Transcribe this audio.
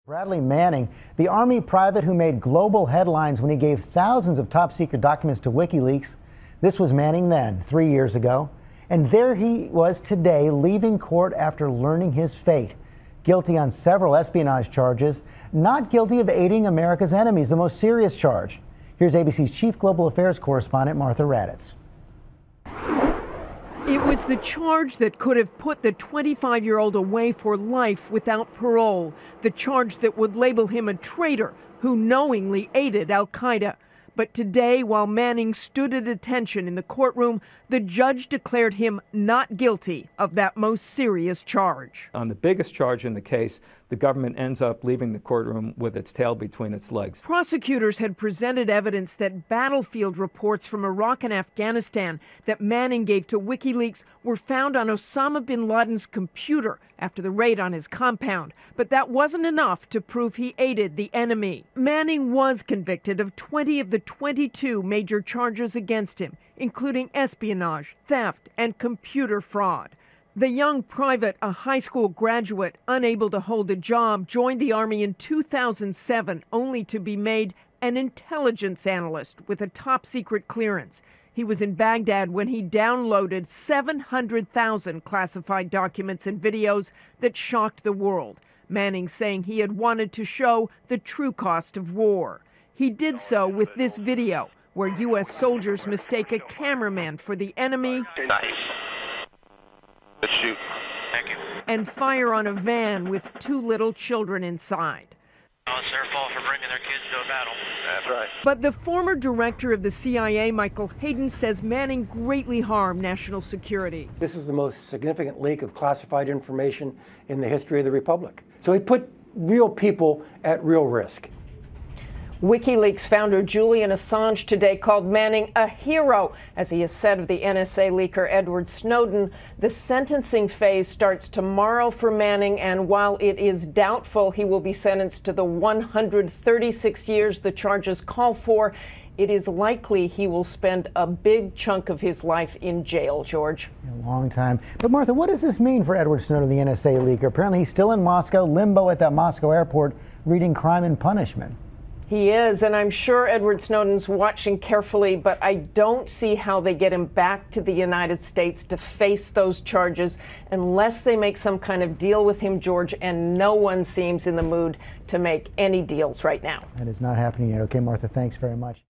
Bradley Manning, the Army private who made global headlines when he gave thousands of top-secret documents to Wikileaks. This was Manning then, 3 years ago. And there he was today, leaving court after learning his fate. Guilty on several espionage charges, not guilty of aiding America's enemies, the most serious charge. Here's ABC's chief global affairs correspondent, Martha Raddatz. It was the charge that could have put the 25-year-old away for life without parole. The charge that would label him a traitor who knowingly aided al-Qaeda. But today, while Manning stood at attention in the courtroom, the judge declared him not guilty of that most serious charge. On the biggest charge in the case, the government ends up leaving the courtroom with its tail between its legs. Prosecutors had presented evidence that battlefield reports from Iraq and Afghanistan that Manning gave to Wikileaks were found on Osama bin Laden's computer after the raid on his compound. But that wasn't enough to prove he aided the enemy. Manning was convicted of 20 of the 22 major charges against him, including espionage, theft, and computer fraud. The young private, a high school graduate unable to hold a job, joined the Army in 2007, only to be made an intelligence analyst with a top-secret clearance. He was in Baghdad when he downloaded 700,000 classified documents and videos that shocked the world. Manning saying he had wanted to show the true cost of war. He did so with this video, where U.S. soldiers mistake a cameraman for the enemy. Nice. Good shoot. Thank you. And fire on a van with two little children inside. Oh, it's their fault for bringing their kids to a battle. That's right. But the former director of the CIA, Michael Hayden, says Manning greatly harmed national security. This is the most significant leak of classified information in the history of the Republic. So he put real people at real risk. Wikileaks founder Julian Assange today called Manning a hero, as he has said of the NSA leaker Edward Snowden. The sentencing phase starts tomorrow for Manning, and while it is doubtful he will be sentenced to the 136 years the charges call for, it is likely he will spend a big chunk of his life in jail, George. A long time. But Martha, what does this mean for Edward Snowden, the NSA leaker? Apparently he's still in Moscow, limbo at that Moscow airport, reading Crime and Punishment. He is, and I'm sure Edward Snowden's watching carefully, but I don't see how they get him back to the United States to face those charges unless they make some kind of deal with him, George, and no one seems in the mood to make any deals right now. That is not happening yet. Okay, Martha, thanks very much.